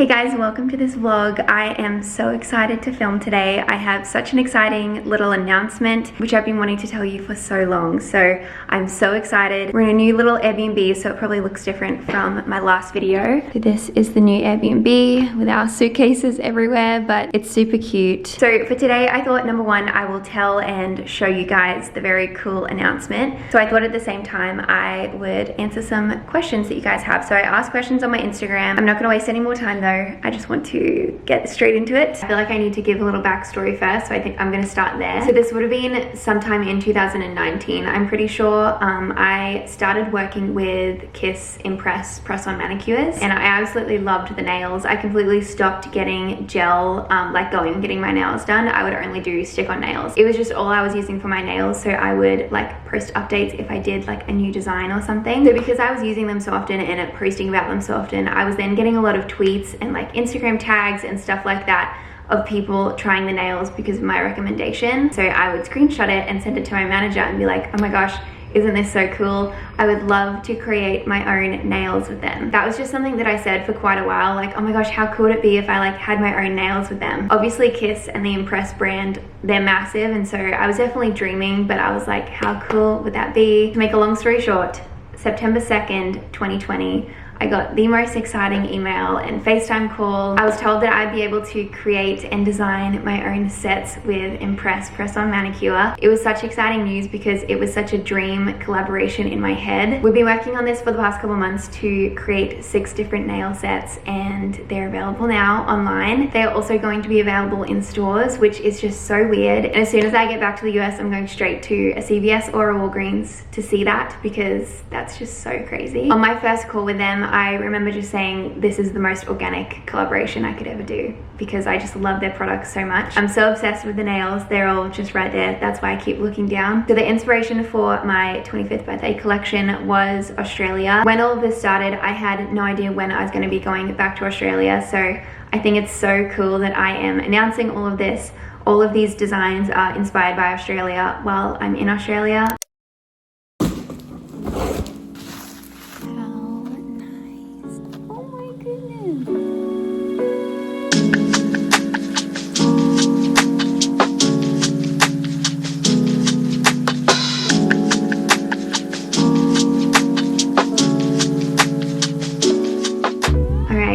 Hey guys, welcome to this vlog. I am so excited to film today. I have such an exciting little announcement which I've been wanting to tell you for so long, so I'm so excited. We're in a new little Airbnb, so it probably looks different from my last video. So this is the new Airbnb with our suitcases everywhere, but it's super cute. So for today I thought, number one, I will tell and show you guys the very cool announcement. So I thought at the same time I would answer some questions that you guys have. So I asked questions on my Instagram. I'm not going to waste any more time though. I just want to get straight into it. I feel like I need to give a little backstory first, so I think I'm going to start there. So this would have been sometime in 2019, I'm pretty sure. I started working with Kiss Impress press-on manicures, and I absolutely loved the nails. I completely stopped getting gel, like going and getting my nails done. I would only do stick-on nails. It was just all I was using for my nails, so I would like post updates if I did like a new design or something. So because I was using them so often and posting about them so often, I was then getting a lot of tweets and like Instagram tags and stuff like that of people trying the nails because of my recommendation. So I would screenshot it and send it to my manager and be like, oh my gosh, isn't this so cool? I would love to create my own nails with them. That was just something that I said for quite a while, like, oh my gosh, how cool would it be if I like had my own nails with them? Obviously Kiss and the Impress brand, they're massive, and so I was definitely dreaming, but I was like, how cool would that be? To make a long story short, September 2nd, 2020, I got the most exciting email and FaceTime call. I was told that I'd be able to create and design my own sets with Impress press-on manicure. It was such exciting news because it was such a dream collaboration in my head. We've been working on this for the past couple months to create 6 different nail sets, and they're available now online. They're also going to be available in stores, which is just so weird. And as soon as I get back to the US, I'm going straight to a CVS or a Walgreens to see that, because that's just so crazy. On my first call with them, I remember just saying this is the most organic collaboration I could ever do, because I just love their products so much. I'm so obsessed with the nails. They're all just right there. That's why I keep looking down. So the inspiration for my 25th birthday collection was Australia. When all of this started, I had no idea when I was going to be going back to Australia. So I think it's so cool that I am announcing all of this. All of these designs are inspired by Australia while I'm in Australia.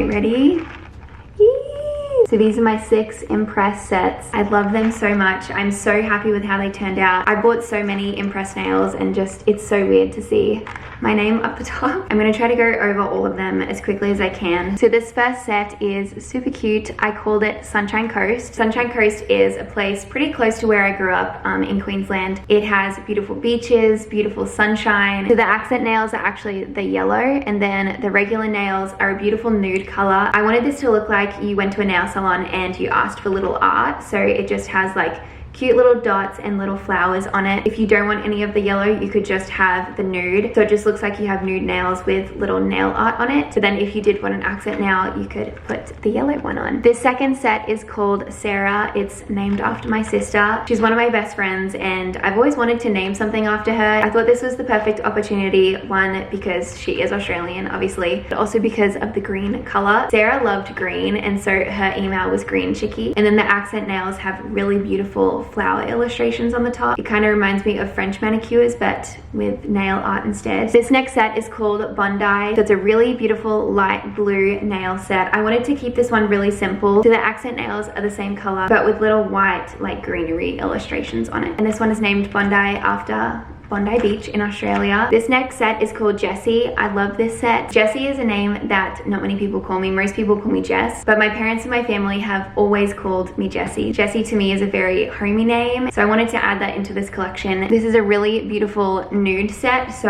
Ready? So these are my 6 Impress sets. I love them so much. I'm so happy with how they turned out. I bought so many Impress nails, and just, it's so weird to see my name up the top. I'm gonna try to go over all of them as quickly as I can. So this first set is super cute. I called it Sunshine Coast. Sunshine Coast is a place pretty close to where I grew up in Queensland. It has beautiful beaches, beautiful sunshine. So the accent nails are actually the yellow, and then the regular nails are a beautiful nude color. I wanted this to look like you went to a nail salon and you asked for little art. So it just has like cute little dots and little flowers on it. If you don't want any of the yellow, you could just have the nude. So it just looks like you have nude nails with little nail art on it. So then if you did want an accent nail, you could put the yellow one on. This second set is called Sarah. It's named after my sister. She's one of my best friends, and I've always wanted to name something after her. I thought this was the perfect opportunity. One, because she is Australian, obviously, but also because of the green color. Sarah loved green, and so her email was green chickie. And then the accent nails have really beautiful flower illustrations on the top. It kind of reminds me of French manicures, but with nail art instead. This next set is called Bondi. So it's a really beautiful light blue nail set. I wanted to keep this one really simple. So the accent nails are the same color, but with little white like greenery illustrations on it. And this one is named Bondi after Bondi Beach in Australia. This next set is called Jessie. I love this set. Jessie is a name that not many people call me. Most people call me Jess, but my parents and my family have always called me Jessie. Jessie to me is a very homey name, so I wanted to add that into this collection. This is a really beautiful nude set, so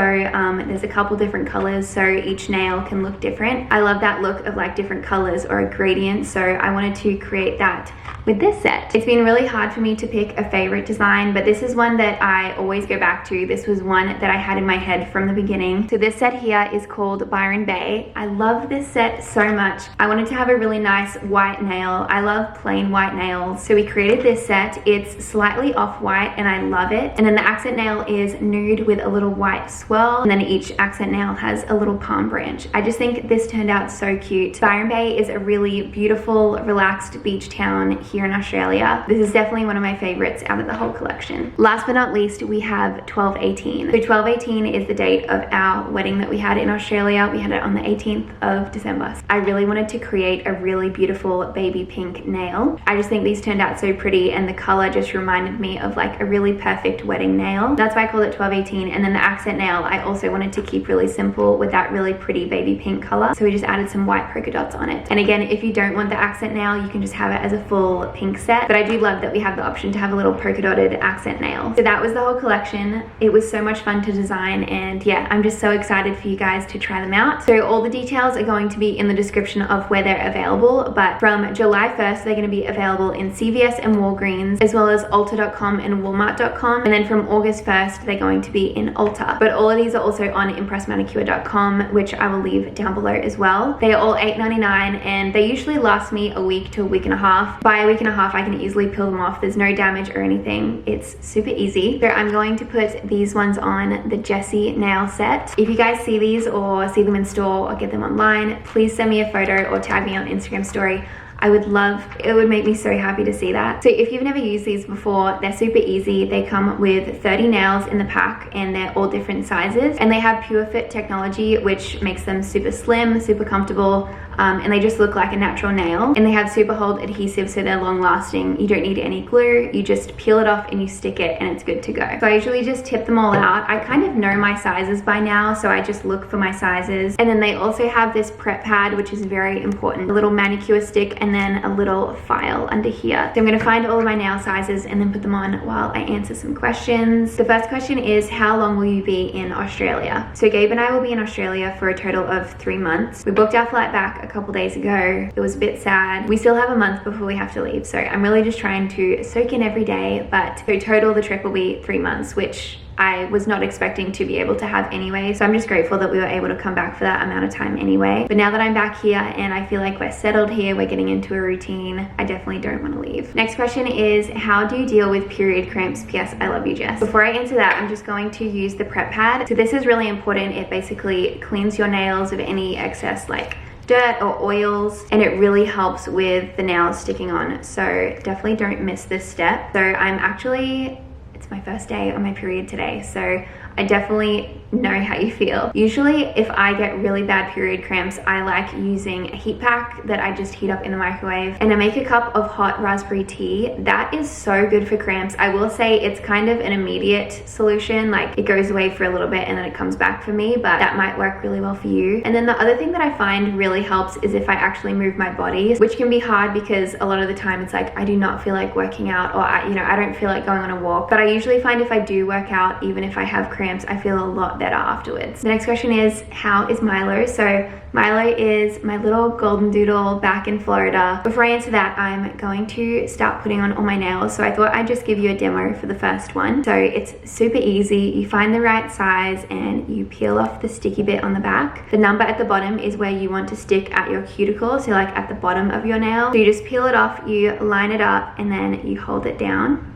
there's a couple different colors, so each nail can look different. I love that look of like different colors or a gradient, so I wanted to create that with this set. It's been really hard for me to pick a favorite design, but this is one that I always go back to. this was one that I had in my head from the beginning. So this set here is called Byron Bay. I love this set so much. I wanted to have a really nice white nail. I love plain white nails. So we created this set. It's slightly off-white and I love it. And then the accent nail is nude with a little white swirl. And then each accent nail has a little palm branch. I just think this turned out so cute. Byron Bay is a really beautiful, relaxed beach town here in Australia. This is definitely one of my favorites out of the whole collection. Last but not least, we have 12/18. So 12/18 is the date of our wedding that we had in Australia. We had it on the 18th of December. I really wanted to create a really beautiful baby pink nail. I just think these turned out so pretty and the color just reminded me of like a really perfect wedding nail. That's why I called it 12/18. And then the accent nail, I also wanted to keep really simple with that really pretty baby pink color. So we just added some white polka dots on it. And again, if you don't want the accent nail, you can just have it as a full pink set. But I do love that we have the option to have a little polka dotted accent nail. So that was the whole collection. It was so much fun to design, and yeah, I'm just so excited for you guys to try them out. So all the details are going to be in the description of where they're available, but from July 1st, they're going to be available in CVS and Walgreens, as well as ulta.com and walmart.com. And then from August 1st, they're going to be in Ulta. But all of these are also on impressmanicure.com, which I will leave down below as well. They are all $8.99 and they usually last me a week to a week and a half. By a week and a half, I can easily peel them off. There's no damage or anything. It's super easy. So I'm going to put these ones on the Jessie nail set. If you guys see these or see them in store or get them online, please send me a photo or tag me on Instagram story. I would love, it would make me so happy to see that. So if you've never used these before, they're super easy. They come with 30 nails in the pack and they're all different sizes, and they have Pure Fit technology, which makes them super slim, super comfortable, and they just look like a natural nail. And they have super hold adhesive, so they're long lasting. You don't need any glue. You just peel it off and you stick it and it's good to go. So I usually just tip them all out. I kind of know my sizes by now, so I just look for my sizes. And then they also have this prep pad, which is very important. A little manicure stick and then a little file under here. So I'm gonna find all of my nail sizes and then put them on while I answer some questions. The first question is, how long will you be in Australia? So Gabe and I will be in Australia for a total of 3 months. We booked our flight back a couple days ago. It was a bit sad. We still have a month before we have to leave, so I'm really just trying to soak in every day. But so total the trip will be 3 months, which I was not expecting to be able to have anyway. So I'm just grateful that we were able to come back for that amount of time anyway. But now that I'm back here and I feel like we're settled here, we're getting into a routine, I definitely don't want to leave. Next question is, how do you deal with period cramps? P.S. I love you, Jess. Before I answer that, I'm just going to use the prep pad. So this is really important. It basically cleans your nails of any excess like dirt or oils, and it really helps with the nails sticking on. So definitely don't miss this step. So it's my first day on my period today, so I definitely know how you feel. Usually if I get really bad period cramps, I like using a heat pack that I just heat up in the microwave, and I make a cup of hot raspberry tea. That is so good for cramps. I will say it's kind of an immediate solution, like it goes away for a little bit and then it comes back for me, but that might work really well for you. And then the other thing that I find really helps is if I actually move my body, which can be hard because a lot of the time it's like I do not feel like working out, or I don't feel like going on a walk. But I usually find if I do work out, even if I have cramps, I feel a lot better afterwards. The next question is, how is Milo? So Milo is my little golden doodle back in Florida. Before I answer that, I'm going to start putting on all my nails. So I thought I'd just give you a demo for the first one. So it's super easy. You find the right size and you peel off the sticky bit on the back. The number at the bottom is where you want to stick at your cuticle, so like at the bottom of your nail. So you just peel it off, you line it up, and then you hold it down.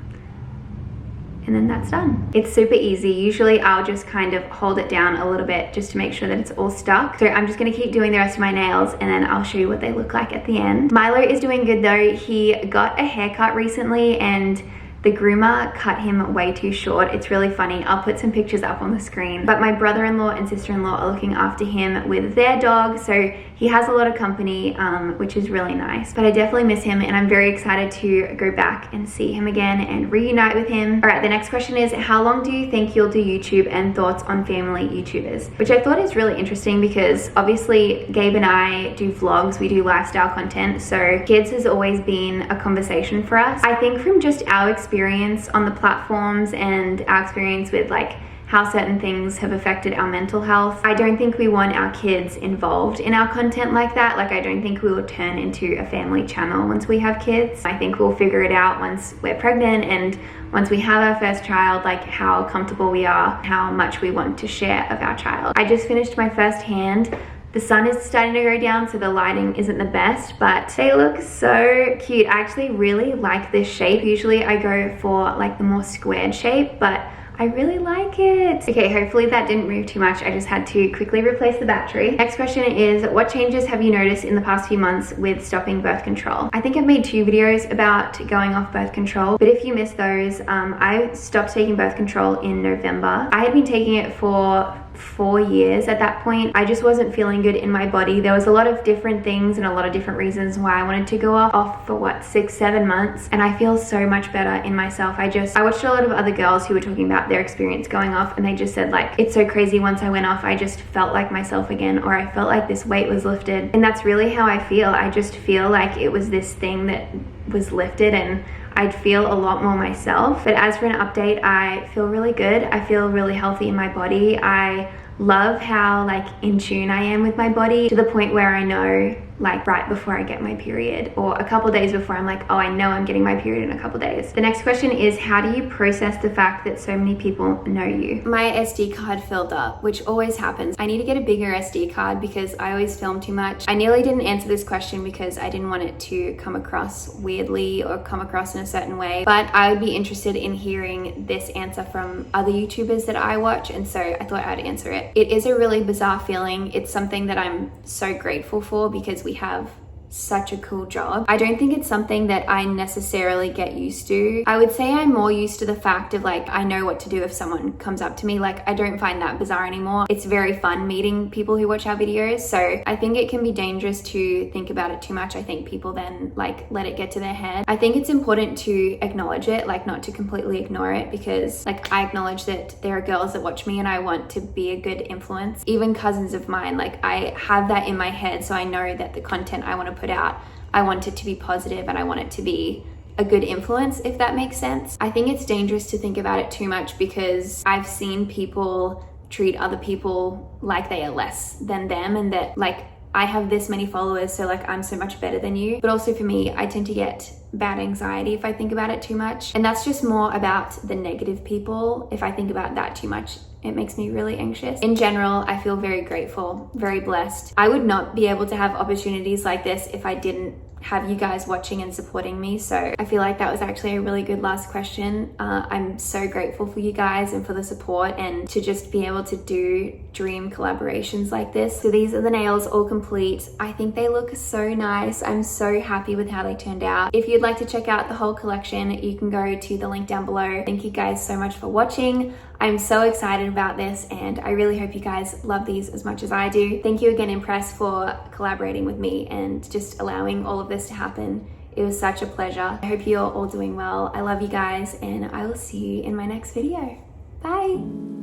And then that's done. It's super easy. Usually I'll just kind of hold it down a little bit just to make sure that it's all stuck. So I'm just gonna keep doing the rest of my nails and then I'll show you what they look like at the end. Milo is doing good though. He got a haircut recently and the groomer cut him way too short. It's really funny. I'll put some pictures up on the screen. But my brother-in-law and sister-in-law are looking after him with their dog, so he has a lot of company, which is really nice. But I definitely miss him and I'm very excited to go back and see him again and reunite with him. All right, the next question is, how long do you think you'll do YouTube, and thoughts on family YouTubers? Which I thought is really interesting because obviously Gabe and I do vlogs, we do lifestyle content, so kids has always been a conversation for us. I think from just our experience on the platforms and our experience with like how certain things have affected our mental health. I don't think we want our kids involved in our content like that. Like, I don't think we will turn into a family channel once we have kids. I think we'll figure it out once we're pregnant and once we have our first child, like how comfortable we are, how much we want to share of our child. I just finished my first hand. The sun is starting to go down, so the lighting isn't the best, but they look so cute. I actually really like this shape. Usually I go for like the more squared shape, but I really like it. Okay, hopefully that didn't move too much. I just had to quickly replace the battery. Next question is, what changes have you noticed in the past few months with stopping birth control? I think I've made 2 videos about going off birth control, but if you missed those, I stopped taking birth control in November. I had been taking it for 4 years at that point. I just wasn't feeling good in my body. There was a lot of different things and a lot of different reasons why I wanted to go off for what, 6-7 months, and I feel so much better in myself. I watched a lot of other girls who were talking about their experience going off, and they just said like, it's so crazy, once I went off I just felt like myself again, or I felt like this weight was lifted. And that's really how I feel. I just feel like it was this thing that was lifted and I'd feel a lot more myself. But as for an update, I feel really good. I feel really healthy in my body. I love how like in tune I am with my body, to the point where I know like right before I get my period, or a couple days before, I'm like, oh, I know I'm getting my period in a couple days. The next question is, how do you process the fact that so many people know you? My SD card filled up, which always happens. I need to get a bigger SD card because I always film too much. I nearly didn't answer this question because I didn't want it to come across weirdly or come across in a certain way, but I would be interested in hearing this answer from other YouTubers that I watch, and so I thought I'd answer it. It is a really bizarre feeling. It's something that I'm so grateful for because we have such a cool job. I don't think it's something that I necessarily get used to. I would say I'm more used to the fact of like, I know what to do if someone comes up to me. Like, I don't find that bizarre anymore. It's very fun meeting people who watch our videos. So I think it can be dangerous to think about it too much. I think people then like let it get to their head. I think it's important to acknowledge it, like not to completely ignore it, because like I acknowledge that there are girls that watch me and I want to be a good influence. Even cousins of mine, like I have that in my head, so I know that the content I want to put out, I want it to be positive and I want it to be a good influence, if that makes sense. I think it's dangerous to think about it too much because I've seen people treat other people like they are less than them, and that like I have this many followers, so like I'm so much better than you. But also for me, I tend to get bad anxiety if I think about it too much, and that's just more about the negative people. If I think about that too much, it makes me really anxious. In general, I feel very grateful, very blessed. I would not be able to have opportunities like this if I didn't have you guys watching and supporting me. So I feel like that was actually a really good last question. I'm so grateful for you guys and for the support, and to just be able to do dream collaborations like this. So these are the nails all complete. I think they look so nice. I'm so happy with how they turned out. If you'd like to check out the whole collection, you can go to the link down below. Thank you guys so much for watching. I'm so excited about this, and I really hope you guys love these as much as I do. Thank you again, Impress, for collaborating with me and just allowing all of this to happen. It was such a pleasure. I hope you're all doing well. I love you guys, and I will see you in my next video. Bye.